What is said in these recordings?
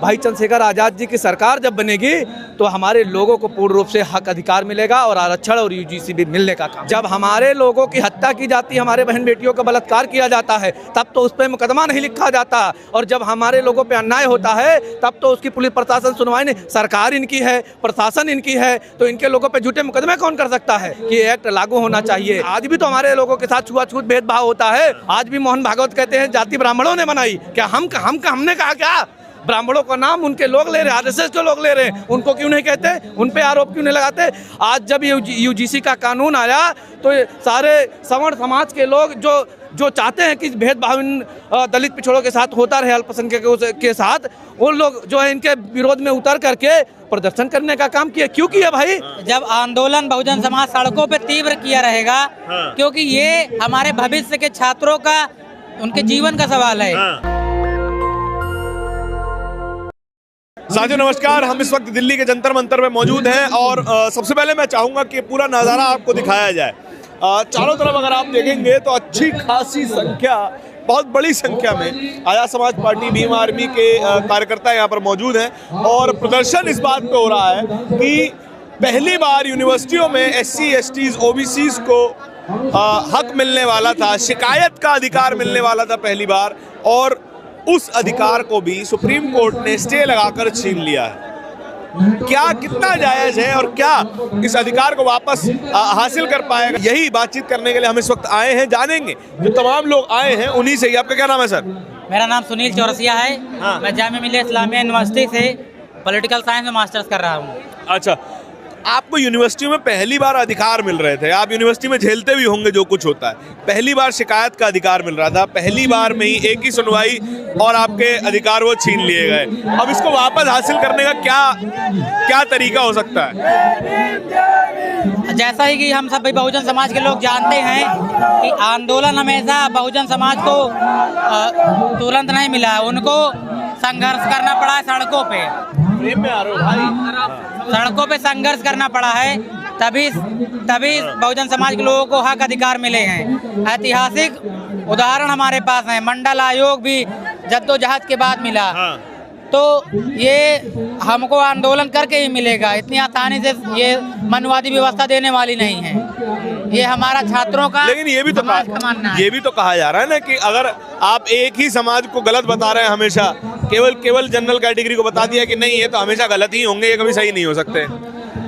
भाई चंद्रशेखर आज़ाद जी की सरकार जब बनेगी तो हमारे लोगों को पूर्ण रूप से हक अधिकार मिलेगा और आरक्षण और यूजीसी भी मिलने का काम। जब हमारे लोगों की हत्या की जाती है, हमारे बहन बेटियों का बलात्कार किया जाता है, तब तो उस पर मुकदमा नहीं लिखा जाता, और जब हमारे लोगों पे अन्याय होता है तब तो उसकी पुलिस प्रशासन सुनवाई नहीं। सरकार इनकी है, प्रशासन इनकी है, तो इनके लोगों पे झूठे मुकदमे कौन कर सकता है? कि एक्ट लागू होना चाहिए। आज भी तो हमारे लोगों के साथ छुआछूत भेदभाव होता है। आज भी मोहन भागवत कहते हैं जाति ब्राह्मणों ने बनाई, क्या हमने कहा क्या? ब्राह्मणों का नाम उनके लोग ले रहे हैं, आरएसएस के लोग ले रहे हैं, उनको क्यों नहीं कहते? उन पे आरोप क्यों नहीं लगाते? आज जब यूजीसी का कानून आया तो सारे सवर्ण समाज के लोग जो चाहते हैं कि भेदभाव दलित पिछड़ों के साथ होता रहे, अल्पसंख्यकों के साथ, वो लोग जो है इनके विरोध में उतर करके प्रदर्शन करने का काम किया। क्यों किया भाई? जब आंदोलन बहुजन समाज सड़कों पे तीव्र किया रहेगा, क्योंकि ये हमारे भविष्य के छात्रों का, उनके जीवन का सवाल है। साथियों नमस्कार, हम इस वक्त दिल्ली के जंतर मंतर में मौजूद हैं और सबसे पहले मैं चाहूंगा कि पूरा नज़ारा आपको दिखाया जाए। चारों तरफ अगर आप देखेंगे तो अच्छी खासी संख्या, बहुत बड़ी संख्या में आज़ाद समाज पार्टी, भीम आर्मी के कार्यकर्ता यहाँ पर मौजूद हैं और प्रदर्शन इस बात पे हो रहा है कि पहली बार यूनिवर्सिटियों में SC, STs, OBCs को हक मिलने वाला था, शिकायत का अधिकार मिलने वाला था पहली बार, और उस अधिकार को भी सुप्रीम कोर्ट ने स्टे लगाकर छीन लिया है। क्या कितना जायज है और क्या इस अधिकार को वापस हासिल कर पाएगा, यही बातचीत करने के लिए हम इस वक्त आए हैं। जानेंगे जो तमाम लोग आए हैं उन्हीं से ही। आपका क्या नाम है सर? मेरा नाम सुनील चौरसिया है। हाँ। मैं जामिया मिल्लिया इस्लामिया यूनिवर्सिटी से पॉलिटिकल साइंस में मास्टर्स कर रहा हूँ। अच्छा, आपको यूनिवर्सिटियों में पहली बार अधिकार मिल रहे थे, आप यूनिवर्सिटी में झेलते भी होंगे जो कुछ होता है, पहली बार शिकायत का अधिकार मिल रहा था, पहली बार में ही एक ही सुनवाई और आपके अधिकार वो छीन लिए गए। अब इसको वापस हासिल करने का क्या तरीका हो सकता है? जैसा ही कि हम सब बहुजन समाज के लोग जानते हैं कि आंदोलन हमेशा बहुजन समाज को तुरंत नहीं मिला, उनको संघर्ष करना पड़ा है सड़कों पे। सड़कों पे संघर्ष करना पड़ा है, तभी बहुजन समाज के लोगों को हक अधिकार मिले हैं। ऐतिहासिक उदाहरण हमारे पास है, मंडल आयोग भी जद्दोजहद के बाद मिला। हाँ। तो ये हमको आंदोलन करके ही मिलेगा, इतनी आसानी से ये मनुवादी व्यवस्था देने वाली नहीं है। ये हमारा छात्रों का, लेकिन ये भी तो कहा जा रहा है ना कि अगर आप एक ही समाज को गलत बता रहे हैं, हमेशा केवल जनरल कैटेगरी को बता दिया कि नहीं ये तो हमेशा गलत ही होंगे, ये कभी सही नहीं हो सकते।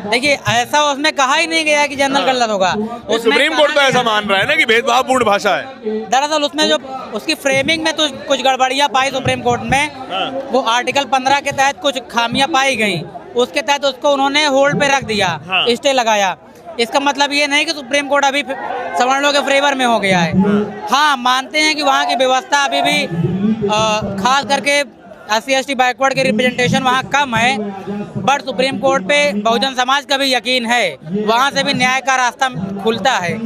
देखिए, ऐसा उसमें कहा ही नहीं गया कि जनरल गलत होगा। सुप्रीम कोर्ट तो ऐसा मान रहा है ना कि भेदभावपूर्ण भाषा है। दरअसल उसमें जो उसकी फ्रेमिंग में तो कुछ गड़बड़ियां पाई सुप्रीम कोर्ट में। वो आर्टिकल 15 के तहत कुछ खामियां पाई गई, उसके तहत उसको उन्होंने होल्ड पे रख दिया, स्टे लगाया। इसका मतलब ये नहीं कि सुप्रीम कोर्ट अभी सवर्णों के फेवर में हो गया है। हाँ, मानते हैं कि वहाँ की व्यवस्था अभी भी खास करके SC, ST बैकवर्ड के रिप्रेजेंटेशन वहाँ कम है, बट सुप्रीम कोर्ट पे बहुजन समाज का भी यकीन है, वहाँ से भी न्याय का रास्ता खुलता है।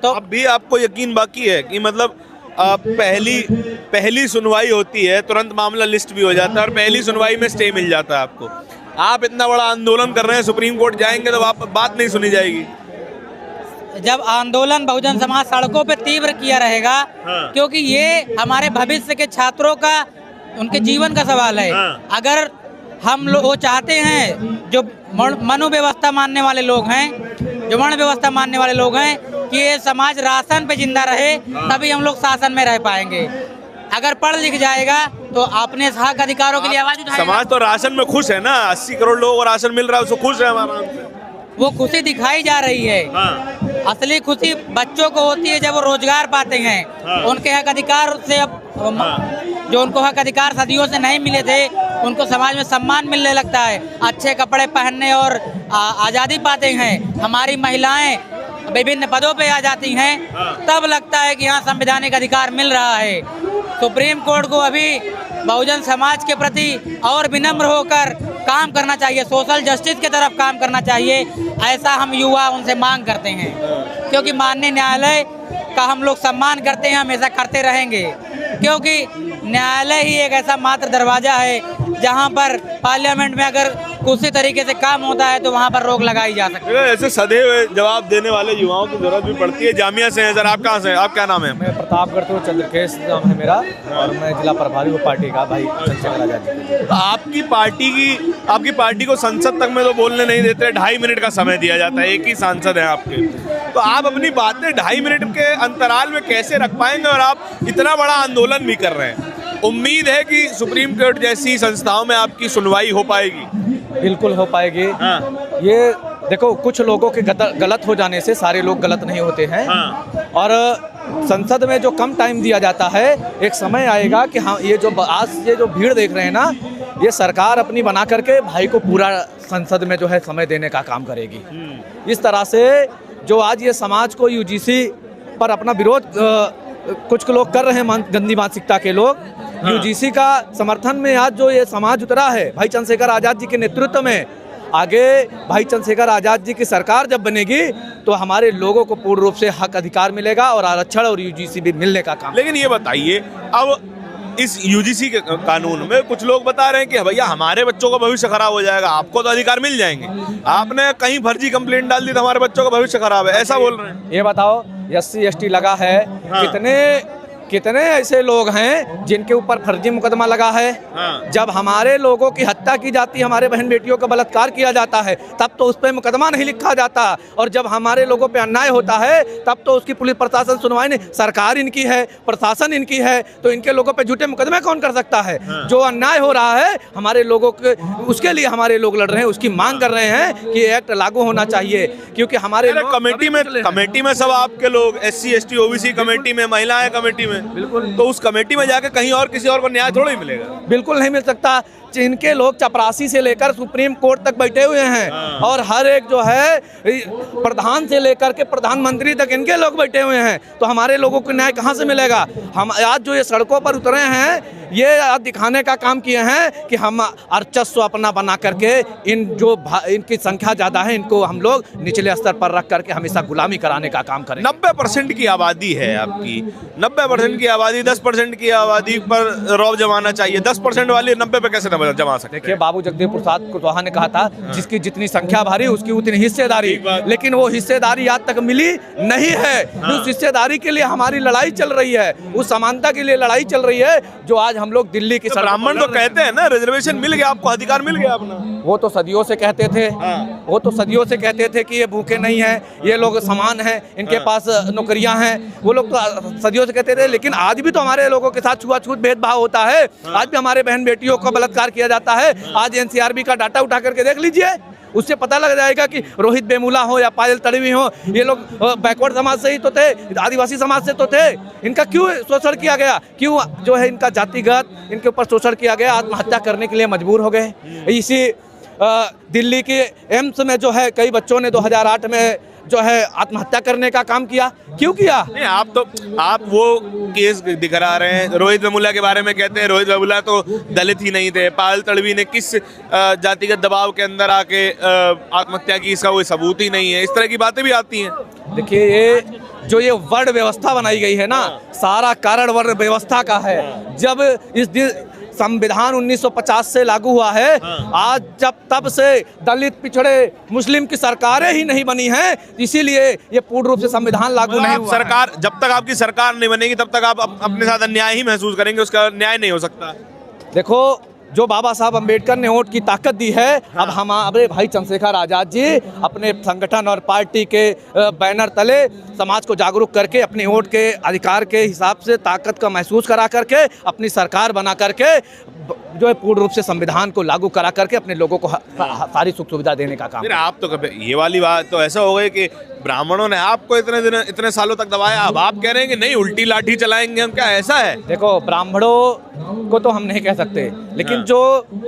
तो अब भी आपको यकीन बाकी है कि मतलब पहली सुनवाई होती है, तुरंत मामला लिस्ट भी हो जाता है और पहली सुनवाई में स्टे मिल जाता है आपको? आप इतना बड़ा आंदोलन कर रहे हैं, सुप्रीम कोर्ट जाएंगे तो बात नहीं सुनी जाएगी? जब आंदोलन बहुजन समाज सड़कों पे तीव्र किया रहेगा, क्योंकि ये हमारे भविष्य के छात्रों का, उनके जीवन का सवाल है। अगर हम लोग वो चाहते हैं, जो मनु व्यवस्था मानने वाले लोग हैं, जो वर्ण व्यवस्था मानने वाले लोग हैं, कि ये समाज राशन पे जिंदा रहे, तभी हम लोग शासन में रह पाएंगे। अगर पढ़ लिख जाएगा तो अपने हक अधिकारों के लिए आवाज उठाएगा। समाज तो राशन में खुश है ना, 80 करोड़ लोगों को राशन मिल रहा है, उसको खुश है हमारा। वो खुशी दिखाई जा रही है। असली खुशी बच्चों को होती है जब वो रोजगार पाते हैं। उनके हक अधिकार से अब जो उनको हक अधिकार सदियों से नहीं मिले थे, उनको समाज में सम्मान मिलने लगता है, अच्छे कपड़े पहनने और आज़ादी पाते हैं। हमारी महिलाएं विभिन्न पदों पे आ जाती हैं, तब लगता है कि हाँ, संवैधानिक अधिकार मिल रहा है। सुप्रीम कोर्ट को अभी बहुजन समाज के प्रति और विनम्र होकर काम करना चाहिए, सोशल जस्टिस की तरफ काम करना चाहिए, ऐसा हम युवा उनसे मांग करते हैं। क्योंकि माननीय न्यायालय का हम लोग सम्मान करते हैं, हमेशा करते रहेंगे, क्योंकि न्यायालय ही एक ऐसा मात्र दरवाजा है जहां पर पार्लियामेंट में अगर उसी तरीके से काम होता है तो वहां पर रोक लगाई जा सकती है। ऐसे सधे हुए जवाब देने वाले युवाओं की जरूरत भी पड़ती है। जामिया से हैं सर, आप कहाँ से हैं? आप क्या नाम है? मैं प्रतापगढ़ तो चंद्रकेश नाम है मेरा, और मैं जिला प्रभारी हूँ पार्टी का, भाई चंद्रशेखर आजाद जी। तो आपकी पार्टी को संसद तक में तो बोलने नहीं देते, 2.5 मिनट का समय दिया जाता है, एक ही सांसद है आपके, तो आप अपनी बातें 2.5 मिनट के अंतराल में कैसे रख पाएंगे? और आप इतना बड़ा आंदोलन भी कर रहे हैं, उम्मीद है कि सुप्रीम कोर्ट जैसी संस्थाओं में आपकी सुनवाई हो पाएगी? बिल्कुल हो पाएगी। हाँ। ये देखो, कुछ लोगों के गलत हो जाने से सारे लोग गलत नहीं होते हैं। हाँ। और संसद में जो कम टाइम दिया जाता है, एक समय आएगा कि हाँ, ये जो भीड़ देख रहे हैं ना, ये सरकार अपनी बना करके भाई को पूरा संसद में जो है समय देने का काम करेगी। इस तरह से जो आज ये समाज को यूजीसी पर अपना विरोध कुछ लोग कर रहे हैं, गंदी मानसिकता के लोग, यूजीसी का समर्थन में आज जो ये समाज उतरा है भाई चंद्रशेखर आजाद जी के नेतृत्व में, आगे भाई चंद्रशेखर आजाद जी की सरकार जब बनेगी तो हमारे लोगों को पूर्ण रूप से हक अधिकार मिलेगा और आरक्षण और यूजीसी भी मिलने का काम। लेकिन ये बताइए, अब इस यूजीसी के कानून में कुछ लोग बता रहे हैं कि भैया हमारे बच्चों का भविष्य खराब हो जाएगा, आपको तो अधिकार मिल जाएंगे, आपने कहीं फर्जी कंप्लेंट डाल दी तो हमारे बच्चों का भविष्य खराब है, ऐसा बोल रहे हैं। ये बताओ, SC ST लगा है, हाँ। कितने ऐसे लोग हैं जिनके ऊपर फर्जी मुकदमा लगा है। हाँ। जब हमारे लोगों की हत्या की जाती है, हमारे बहन बेटियों का बलात्कार किया जाता है, तब तो उस पर मुकदमा नहीं लिखा जाता, और जब हमारे लोगों पे अन्याय होता है तब तो उसकी पुलिस प्रशासन सुनवाई नहीं। सरकार इनकी है, प्रशासन इनकी है, तो इनके लोगों पे झूठे मुकदमे कौन कर सकता है? हाँ। जो अन्याय हो रहा है हमारे लोगों के, उसके लिए हमारे लोग लड़ रहे हैं, उसकी मांग कर रहे हैं कि एक्ट लागू होना चाहिए, क्योंकि हमारे कमेटी में सब आपके लोग, SC ST OBC कमेटी में, महिलाएं कमेटी में, बिल्कुल, तो उस कमेटी में जाके कहीं और किसी और को न्याय थोड़ा ही मिलेगा। बिल्कुल नहीं मिल सकता। इनके लोग चपरासी से लेकर सुप्रीम कोर्ट तक बैठे हुए हैं, और हर एक जो है प्रधान से लेकर के प्रधानमंत्री तक इनके लोग बैठे हुए हैं, तो हमारे लोगों को न्याय कहाँ से मिलेगा? हम आज जो ये सड़कों पर उतरे हैं, ये आज दिखाने का काम किए हैं कि हम वर्चस्व अपना बना करके इनकी संख्या ज़्यादा है, इनको हम लोग निचले स्तर पर रख करके हमेशा गुलामी कराने का काम करें। 90% की आबादी है आपकी, 90% की आबादी 10% की आबादी पर रौब जमाना चाहिए, 10% वाली 90 पे कैसे जमा सकते हैं? देखिए, बाबू जगदेव प्रसाद कुशवाहा ने कहा था, जिसकी जितनी संख्या भारी उसकी उतनी हिस्सेदारी, लेकिन वो हिस्सेदारी आज तक मिली नहीं है। उस हिस्सेदारी के लिए हमारी लड़ाई चल रही है, उस समानता के लिए लड़ाई चल रही है, जो आज हम लोग दिल्ली की ब्राह्मण तो कहते हैं ना, रिजर्वेशन मिल गया आपको, अधिकार मिल गया अपना। वो तो सदियों से कहते थे, वो तो सदियों से कहते थे कि ये भूखे नहीं हैं, ये लोग समान हैं, इनके पास नौकरियां हैं, वो लोग तो सदियों से कहते थे। लेकिन आज भी तो हमारे लोगों के साथ छुआछूत भेदभाव होता है, आज भी हमारे बहन बेटियों का बलात्कार किया जाता है। आज NCRB का डाटा उठा करके देख लीजिए, उससे पता लग जाएगा कि रोहित बेमुला हो या पायल तड़वी हो, ये लोग बैकवर्ड समाज से ही तो थे, आदिवासी समाज से तो थे। इनका क्यों शोषण किया गया? क्यों जो है इनका जातिगत इनके ऊपर शोषण किया गया? आत्महत्या करने के लिए मजबूर हो गए। इसी दिल्ली के एम्स में जो है कई बच्चों ने 2008 में जो है आत्महत्या करने का काम किया। क्यों किया? नहीं, आप वो केस दिखा रहे हैं, रोहित वेमुला के बारे में कहते हैं रोहित वेमुला तो दलित ही नहीं थे, पायल तड़वी ने किस जातिगत दबाव के अंदर आके आत्महत्या की, इसका कोई सबूत ही नहीं है, इस तरह की बातें भी आती हैं। देखिए, ये वर्ण व्यवस्था बनाई गई है ना, सारा कारण वर्ण व्यवस्था का है। जब संविधान 1950 से लागू हुआ है, आज तब से दलित, पिछड़े, मुस्लिम की सरकारें ही नहीं बनी हैं, इसीलिए ये पूर्ण रूप से संविधान लागू नहीं हुआ। सरकार जब तक आपकी सरकार नहीं बनेगी तब तक आप अपने साथ अन्याय ही महसूस करेंगे, उसका न्याय नहीं हो सकता। देखो, जो बाबा साहब अम्बेडकर ने वोट की ताकत दी है, अब हमारे भाई चंद्रशेखर आजाद जी अपने संगठन और पार्टी के बैनर तले समाज को जागरूक करके अपने वोट के अधिकार के हिसाब से ताकत का महसूस करा करके अपनी सरकार बना करके जो है पूर्ण रूप से संविधान को लागू करा करके अपने लोगों को सारी सुख सुविधा देने का काम। आप तो कभी ये वाली बात तो ऐसा हो गई कि ब्राह्मणों ने आपको इतने सालों तक दबाया, अब आप कह रहे हैं कि नहीं उल्टी लाठी चलाएंगे हम, क्या ऐसा है? देखो, ब्राह्मणों को तो हम नहीं कह सकते, लेकिन जो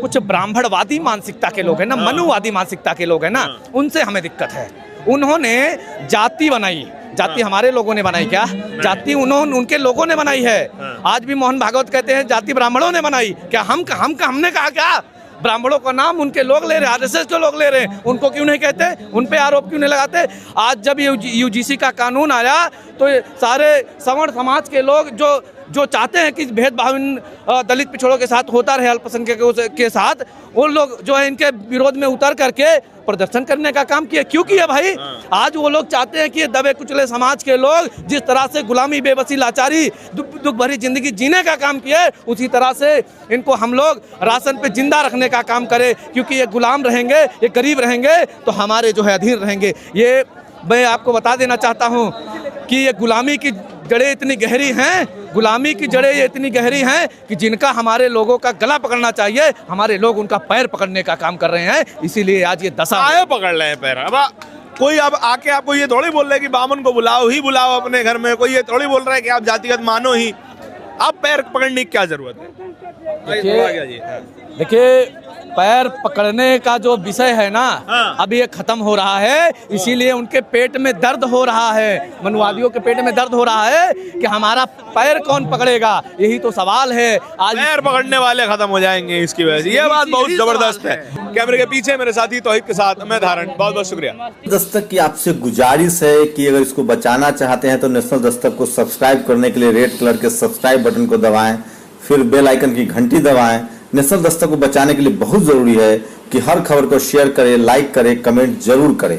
कुछ ब्राह्मणवादी मानसिकता के लोग हैं ना, मनुवादी मानसिकता के लोग हैं ना, उनसे हमें दिक्कत है। उन्होंने जाति बनाई, जाति हमारे लोगों ने बनाई क्या? जाति उनके लोगों ने बनाई है। आज भी मोहन भागवत कहते हैं जाति ब्राह्मणों ने बनाई क्या? हमने कहा क्या? ब्राह्मणों का नाम उनके लोग ले रहे हैं, RSS के लोग ले रहे हैं, उनको क्यों नहीं कहते? उन पे आरोप क्यों नहीं लगाते? आज जब यूजीसी का कानून आया तो सारे सवर्ण समाज के लोग जो जो चाहते हैं कि भेदभाव इन दलित पिछड़ों के साथ होता रहे, अल्पसंख्यकों के साथ, वो लोग जो है इनके विरोध में उतर करके प्रदर्शन करने का काम किया। क्यों किया भाई? आज वो लोग चाहते हैं कि ये दबे कुचले समाज के लोग जिस तरह से गुलामी, बेबसी, लाचारी, दुख भरी जिंदगी जीने का काम किए, उसी तरह से इनको हम लोग राशन पे जिंदा रखने का काम करें। क्योंकि ये गुलाम रहेंगे, ये गरीब रहेंगे तो हमारे जो है अधीन रहेंगे। ये मैं आपको बता देना चाहता हूँ कि ये गुलामी की जड़ें इतनी गहरी हैं, गुलामी की जड़ें ये इतनी गहरी हैं कि जिनका हमारे लोगों का गला पकड़ना चाहिए, हमारे लोग उनका पैर पकड़ने का काम कर रहे हैं। इसीलिए आज ये दशा आए पकड़ रहे हैं पैर। अब कोई अब आके आपको ये थोड़ी बोल रहा है कि बामन को बुलाओ ही बुलाओ अपने घर में, कोई ये थोड़ी बोल रहा है कि आप जातिगत मानो ही। आप पैर पकड़ने की क्या जरूरत है? देखिए, पैर पकड़ने का जो विषय है ना, अभी ये खत्म हो रहा है। इसीलिए उनके पेट में दर्द हो रहा है, मनुवादियों के पेट में दर्द हो रहा है कि हमारा पैर कौन पकड़ेगा, यही तो सवाल है। आज पैर पकड़ने वाले खत्म हो जाएंगे इसकी वजह से। ये बात बहुत जबरदस्त है। कैमरे के पीछे मेरे साथी तौहीद के साथ मैं धारण, बहुत बहुत शुक्रिया। दस्तक की आपसे गुजारिश है कि अगर इसको बचाना चाहते हैं तो नेशनल दस्तक को सब्सक्राइब करने के लिए रेड कलर के सब्सक्राइब बटन को दबाएं, फिर बेल आइकन की घंटी दबाएं। नेशनल दस्तक को बचाने के लिए बहुत जरूरी है कि हर खबर को शेयर करें, लाइक करें, कमेंट जरूर करें।